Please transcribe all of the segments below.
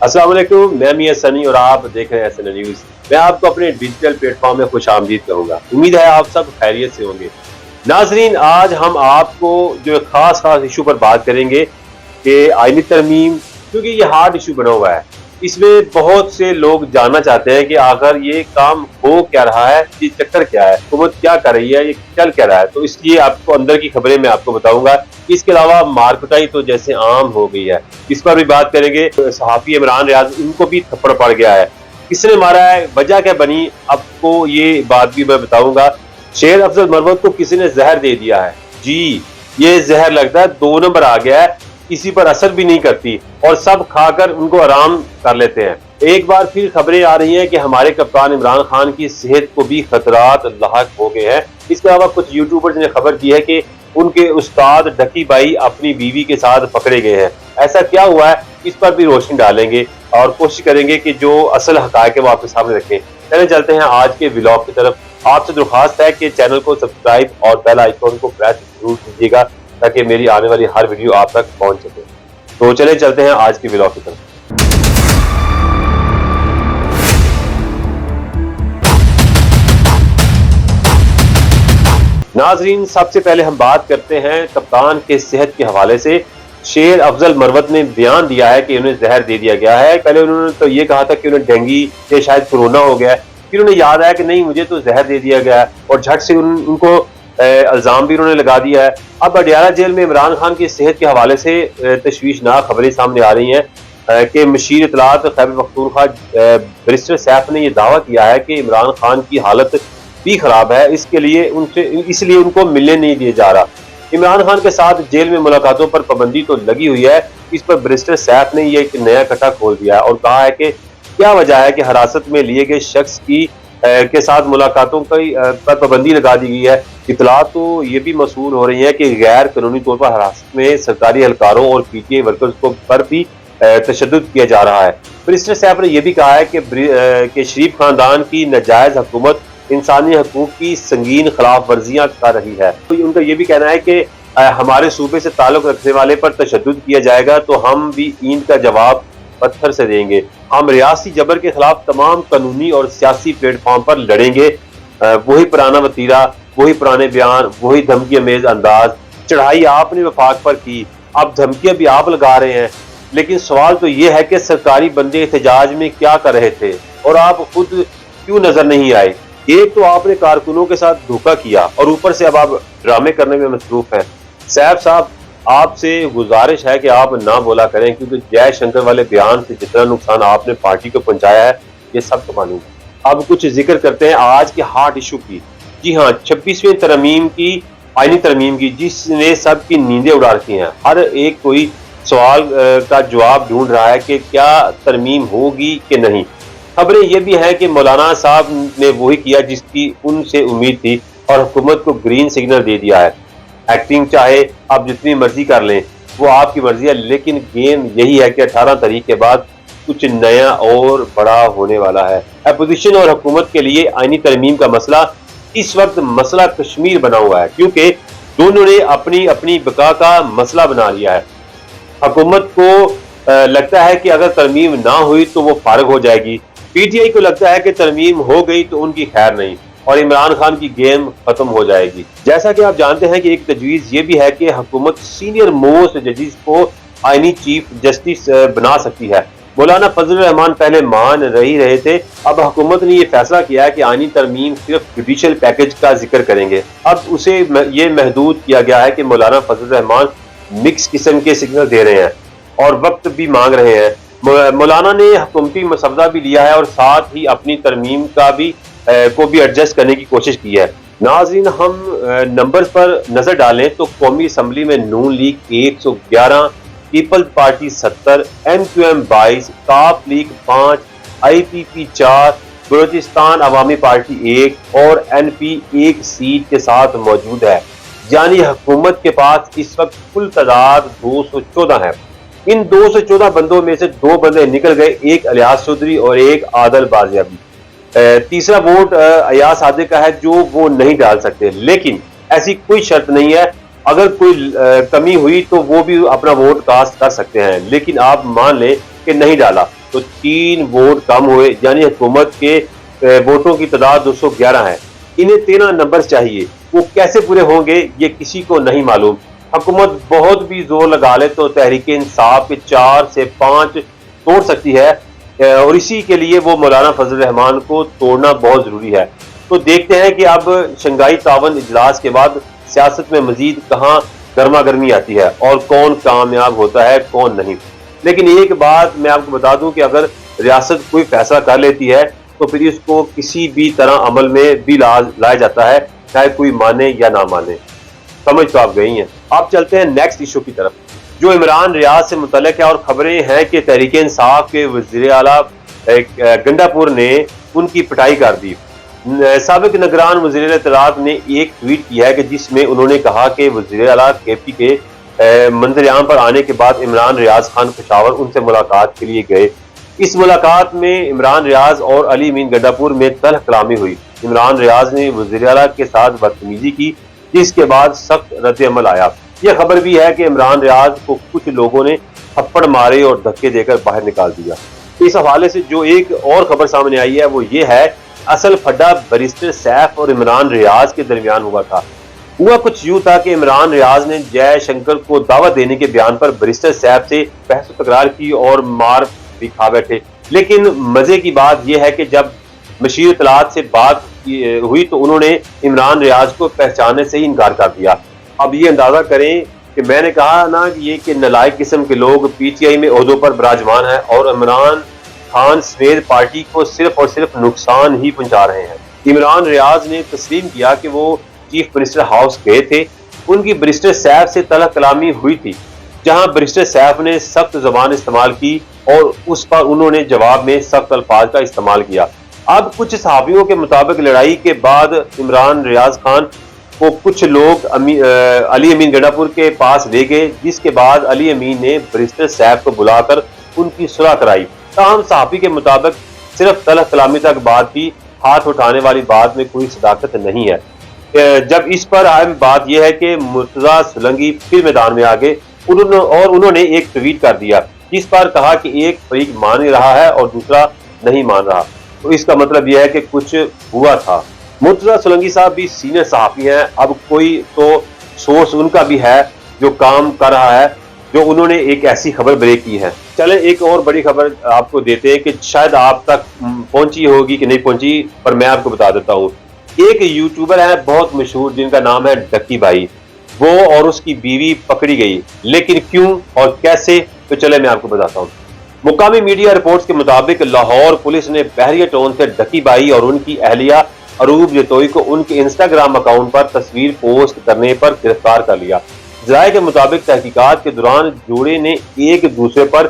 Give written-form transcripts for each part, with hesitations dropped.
अस्सलाम वालेकुम, मैं मियां सनी और आप देख रहे हैं SN न्यूज़। मैं आपको अपने डिजिटल प्लेटफॉर्म में खुश आमदीद कहूँगा। उम्मीद है आप सब खैरियत से होंगे। नाजरीन, आज हम आपको जो खास इशू पर बात करेंगे कि आईनी तरमीम, क्योंकि ये हार्ड इशू बना हुआ है। इसमें बहुत से लोग जानना चाहते हैं कि आखिर ये काम हो क्या रहा है, ये चक्कर क्या है, हुकूमत क्या कर रही है, ये चल क्या रहा है। तो इसलिए आपको अंदर की खबरें मैं आपको बताऊंगा। इसके अलावा मारकुटाई तो जैसे आम हो गई है, इस पर भी बात करेंगे। सहाफी इमरान रियाज, उनको भी थप्पड़ पड़ गया है। किसने मारा है, वजह क्या बनी, आपको ये बात भी मैं बताऊंगा। शेर अफजल मरवत को किसी ने जहर दे दिया है। जी, ये जहर लगता है 2 नंबर आ गया है, किसी पर असर भी नहीं करती और सब खाकर उनको आराम कर लेते हैं। एक बार फिर खबरें आ रही हैं कि हमारे कप्तान इमरान खान की सेहत को भी खतरात लाहक हो गए हैं। इसके अलावा कुछ यूट्यूबर्स ने खबर की है कि उनके उस्ताद डकी भाई अपनी बीवी के साथ पकड़े गए हैं। ऐसा क्या हुआ है, इस पर भी रोशनी डालेंगे और कोशिश करेंगे कि जो असल हकायक है वो आपके सामने रखें। चले चलते हैं आज के व्लॉग की तरफ। आपसे दरख्वास्त है कि चैनल को सब्सक्राइब और बेल आइकॉन को प्रेस जरूर कीजिएगा ताकि मेरी आने वाली हर वीडियो आप तक पहुंच सके। तो चले चलते हैं आज की व्लॉग की तरफ। नाजरीन, सबसे पहले हम बात करते हैं कप्तान के सेहत के हवाले से। शेर अफजल मरवत ने बयान दिया है कि उन्हें जहर दे दिया गया है। पहले उन्होंने तो ये कहा था कि उन्हें डेंगू या शायद कोरोना हो गया है, फिर उन्हें याद आया कि नहीं, मुझे तो जहर दे दिया गया है और झट से उनको इल्ज़ाम भी उन्होंने लगा दिया है। अब अडियाला जेल में इमरान खान की सेहत के हवाले से तशवीशनाक खबरें सामने आ रही हैं कि मशीर इतलात खैबर पख्तूनख्वा बैरिस्टर सैफ ने यह दावा किया है कि इमरान खान की हालत भी खराब है, इसलिए उनको मिलने नहीं दिया जा रहा। इमरान खान के साथ जेल में मुलाकातों पर पाबंदी तो लगी हुई है। इस पर बैरिस्टर सैफ ने यह एक नया कटा खोल दिया है और कहा है कि क्या वजह है कि हिरासत में लिए गए शख्स की के साथ मुलाकातों पर पाबंदी लगा दी गई है। इतला तो ये भी मसूल हो रही है कि गैर कानूनी तौर पर हिरासत में सरकारी एहलकारों और PTI वर्कर्स को पर भी तशद्दुद किया जा रहा है। बैरिस्टर साहब ने यह भी कहा है कि शरीफ खानदान की नाजायज हुकूमत इंसानी हकूक की संगीन खिलाफ वर्जियां कर रही है। तो उनका यह भी कहना है कि हमारे सूबे से ताल्लुक रखने वाले पर तशद्दुद किया जाएगा तो हम भी ईंट का जवाब पत्थर से देंगे। हम रियासी जबर के खिलाफ तमाम कानूनी और सियासी प्लेटफॉर्म पर लड़ेंगे। वही पुराना वतीरा, वही पुराने बयान, वही धमकी अमेज अंदाज। चढ़ाई आपने वफाक पर की, अब धमकियां भी आप लगा रहे हैं। लेकिन सवाल तो ये है कि सरकारी बंदे एहतजाज में क्या कर रहे थे और आप खुद क्यों नजर नहीं आए। एक तो आपने कारकुनों के साथ धोखा किया और ऊपर से अब आप ड्रामे करने में मसरूफ हैं। सैफ साहब, आपसे गुजारिश है कि आप ना बोला करें, क्योंकि जयशंकर वाले बयान से जितना नुकसान आपने पार्टी को पहुंचाया है ये सब तो मालूम है। अब कुछ जिक्र करते हैं आज के हार्ट इशू की। जी हाँ, 26वीं तरमीम की, आईनी तरमीम की, जिसने सबकी नींदें उड़ा रखी हैं। हर एक कोई सवाल का जवाब ढूंढ रहा है कि क्या तरमीम होगी कि नहीं। खबरें ये भी हैं कि मौलाना साहब ने वही किया जिसकी उनसे उम्मीद थी और हुकूमत को ग्रीन सिग्नल दे दिया है। एक्टिंग चाहे आप जितनी मर्जी कर लें, वो आपकी मर्जी है, लेकिन गेम यही है कि 18 तारीख के बाद कुछ नया और बड़ा होने वाला है। अपोजिशन और हुकूमत के लिए आईनी तरमीम का मसला इस वक्त मसला कश्मीर बना हुआ है, क्योंकि दोनों ने अपनी अपनी बका का मसला बना लिया है। हुकूमत को लगता है कि अगर तरमीम ना हुई तो वो फारग हो जाएगी। PTI को लगता है कि तरमीम हो गई तो उनकी खैर नहीं और इमरान खान की गेम खत्म हो जाएगी। जैसा कि आप जानते हैं कि एक तजवीज़ ये भी है कि हुकूमत सीनियर मोस्ट जजेस को आईनी चीफ जस्टिस बना सकती है। मौलाना फजल रहमान पहले मान रहे थे, अब हुकूमत ने यह फैसला किया है कि आईनी तरमीम सिर्फ जुडिशल पैकेज का जिक्र करेंगे। अब उसे ये महदूद किया गया है कि मौलाना फजल रहमान मिक्स किस्म के सिग्नल दे रहे हैं और वक्त भी मांग रहे हैं। मौलाना ने हुकूमती मसवदा भी लिया है और साथ ही अपनी तरमीम का भी को भी एडजस्ट करने की कोशिश की है। नाज़रीन, हम नंबर्स पर नजर डालें तो कौमी असम्बली में नून लीग 111, पीपल्स पार्टी 70, MQM 22, काफ लीग 5, IPP 4, बलूचिस्तान अवामी पार्टी 1 और NP 1 सीट के साथ मौजूद है। यानी हुकूमत के पास इस वक्त कुल तादाद 214 है। इन 214 बंदों में से 2 बंदे निकल गए, एक अलियास चौधरी और एक आदल बाजियाबी। तीसरा वोट अयाज सादिक का है जो वो नहीं डाल सकते, लेकिन ऐसी कोई शर्त नहीं है। अगर कोई कमी हुई तो वो भी अपना वोट कास्ट कर सकते हैं, लेकिन आप मान लें कि नहीं डाला तो 3 वोट कम हुए, यानी हुकूमत के वोटों की तादाद 211 है। इन्हें 13 नंबर चाहिए, वो कैसे पूरे होंगे ये किसी को नहीं मालूम। हुकूमत बहुत भी जोर लगा ले तो तहरीक इंसाफ के 4 से 5 तोड़ सकती है, और इसी के लिए वो मौलाना फजल रहमान को तोड़ना बहुत ज़रूरी है। तो देखते हैं कि अब शंघाई तावन इजलास के बाद सियासत में मजीद कहाँ गर्मा गर्मी आती है और कौन कामयाब होता है कौन नहीं। लेकिन एक बात मैं आपको बता दूं कि अगर रियासत कोई फैसला कर लेती है तो फिर इसको किसी भी तरह अमल में भी लाया जाता है, चाहे कोई माने या ना माने। समझ तो आप गई हैं। आप चलते हैं नेक्स्ट इशू की तरफ जो इमरान रियाज से मुतल्लिक है, और खबरें हैं कि तहरीक इंसाफ के वज़ीर आला गंडापुर ने उनकी पिटाई कर दी। साबिक निगरान वज़ीर इत्तलात ने एक ट्वीट किया है कि जिसमें उन्होंने कहा कि वज़ीर आला केपी के मंजर-ए-आम पर आने के बाद इमरान रियाज खान पेशावर उनसे मुलाकात के लिए गए। इस मुलाकात में इमरान रियाज और अली अमीन गंडापुर में तल्ख कलामी हुई। इमरान रियाज ने वज़ीर आला के साथ बदतमीजी की, जिसके बाद सख्त रद्द-ए-अमल आया। यह खबर भी है कि इमरान रियाज को कुछ लोगों ने थप्पड़ मारे और धक्के देकर बाहर निकाल दिया। इस हवाले से जो एक और खबर सामने आई है वो ये है, असल फड्डा बैरिस्टर सैफ और इमरान रियाज के दरमियान हुआ था। हुआ कुछ यूं था कि इमरान रियाज ने जयशंकर को दावत देने के बयान पर बैरिस्टर सैफ से बहस तकरार की और मार भी खा बैठे। लेकिन मजे की बात यह है कि जब मशीर इत्तलात से बात हुई तो उन्होंने इमरान रियाज को पहचानने से ही इनकार कर दिया। अब ये अंदाजा करें कि मैंने कहा ना कि ये कि नालायक किस्म के लोग पीटीआई में ओहदों पर विराजमान हैं और इमरान खान समेत पार्टी को सिर्फ और सिर्फ नुकसान ही पहुंचा रहे हैं। इमरान रियाज ने तस्लीम किया कि वो चीफ मिनिस्टर हाउस गए थे, उनकी बैरिस्टर सैफ से तल्ख कलामी हुई थी, जहां बैरिस्टर सैफ ने सख्त ज़बान इस्तेमाल की और उस पर उन्होंने जवाब में सख्त अल्फाज का इस्तेमाल किया। अब कुछ सहाबियों के मुताबिक लड़ाई के बाद इमरान रियाज खान को कुछ लोग अली अमीन गंडापुर के पास ले गए, जिसके बाद अली अमीन ने बैरिस्टर सैफ को बुलाकर उनकी सुलह कराई। ताहम सहाफी के मुताबिक सिर्फ तल्ख कलामी तक बात थी, हाथ उठाने वाली बात में कोई सदाकत नहीं है। जब इस पर अहम बात यह है कि मुर्तजा सोलंकी फिर मैदान में आ गए और उन्होंने एक ट्वीट कर दिया जिस पर कहा कि एक फरीक मान रहा है और दूसरा नहीं मान रहा। तो इसका मतलब यह है कि कुछ हुआ था। मुर्तजा सोलंकी साहब भी सीनियर सहाफी हैं, अब कोई तो सोर्स उनका भी है जो काम कर रहा है, जो उन्होंने एक ऐसी खबर ब्रेक की है। चले एक और बड़ी खबर आपको देते हैं कि शायद आप तक पहुंची होगी कि नहीं पहुंची, पर मैं आपको बता देता हूँ। एक यूट्यूबर है बहुत मशहूर जिनका नाम है डक्की भाई, वो और उसकी बीवी पकड़ी गई, लेकिन क्यों और कैसे, तो चले मैं आपको बताता हूँ। मुकामी मीडिया रिपोर्ट्स के मुताबिक लाहौर पुलिस ने बहरिया टाउन से डक्की भाई और उनकी अहलिया अरूब जतोई को उनके इंस्टाग्राम अकाउंट पर तस्वीर पोस्ट करने पर गिरफ्तार कर लिया। ज़राए के मुताबिक तहकीकात के दौरान जोड़े ने एक दूसरे पर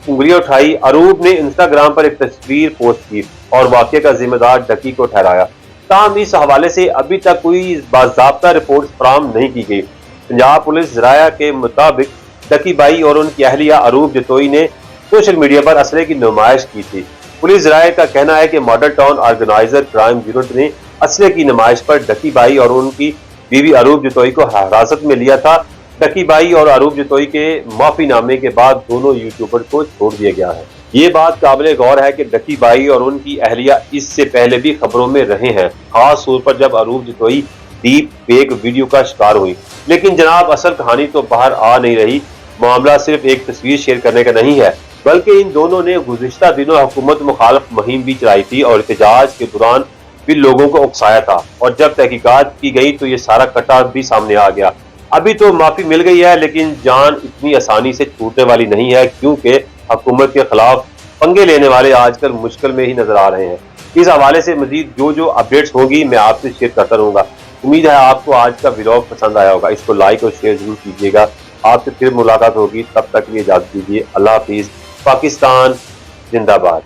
उंगलियां उठाई। अरूब ने इंस्टाग्राम पर एक तस्वीर पोस्ट की और वाक़े का जिम्मेदार डक्की को ठहराया। ताहम इस हवाले से अभी तक कोई बाज़ाब्ता रिपोर्ट फराहम नहीं की गई। पंजाब पुलिस ज़राया के मुताबिक डक्की भाई और उनकी अहलिया अरूब जतोई ने सोशल मीडिया पर असले की नुमाइश की थी। पुलिस ज़राए का कहना है कि model town organiser crime unit ने असले की नुमाइश पर डक्की भाई और उनकी बीवी अरूब जतोई को हिरासत में लिया था। डक्की भाई और अरूब जतोई के माफीनामे के बाद दोनों यूट्यूबर को छोड़ दिया गया है। ये बात काबिल गौर है कि डक्की भाई और उनकी अहलिया इससे पहले भी खबरों में रहे हैं, खास तौर पर जब अरूब जतोई डीप फेक वीडियो का शिकार हुई। लेकिन जनाब असल कहानी तो बाहर आ नहीं रही। मामला सिर्फ एक तस्वीर शेयर करने का नहीं है, बल्कि इन दोनों ने गुज़िश्ता दिनों हुकूमत मुखालिफ मुहिम भी चलाई थी और एहतजाज के दौरान भी लोगों को उकसाया था, और जब तहकीकात की गई तो ये सारा कटा भी सामने आ गया। अभी तो माफी मिल गई है, लेकिन जान इतनी आसानी से छूटने वाली नहीं है, क्योंकि हुकूमत के खिलाफ पंगे लेने वाले आजकल मुश्किल में ही नजर आ रहे हैं। इस हवाले से मजीद जो अपडेट्स होगी मैं आपसे शेयर करता रहूंगा। उम्मीद है आपको आज का व्लॉग पसंद आया होगा। इसको लाइक और शेयर जरूर कीजिएगा। आपसे फिर मुलाकात होगी, तब तक लिए इजाजत दीजिए। अल्लाह हाफिज। पाकिस्तान जिंदाबाद।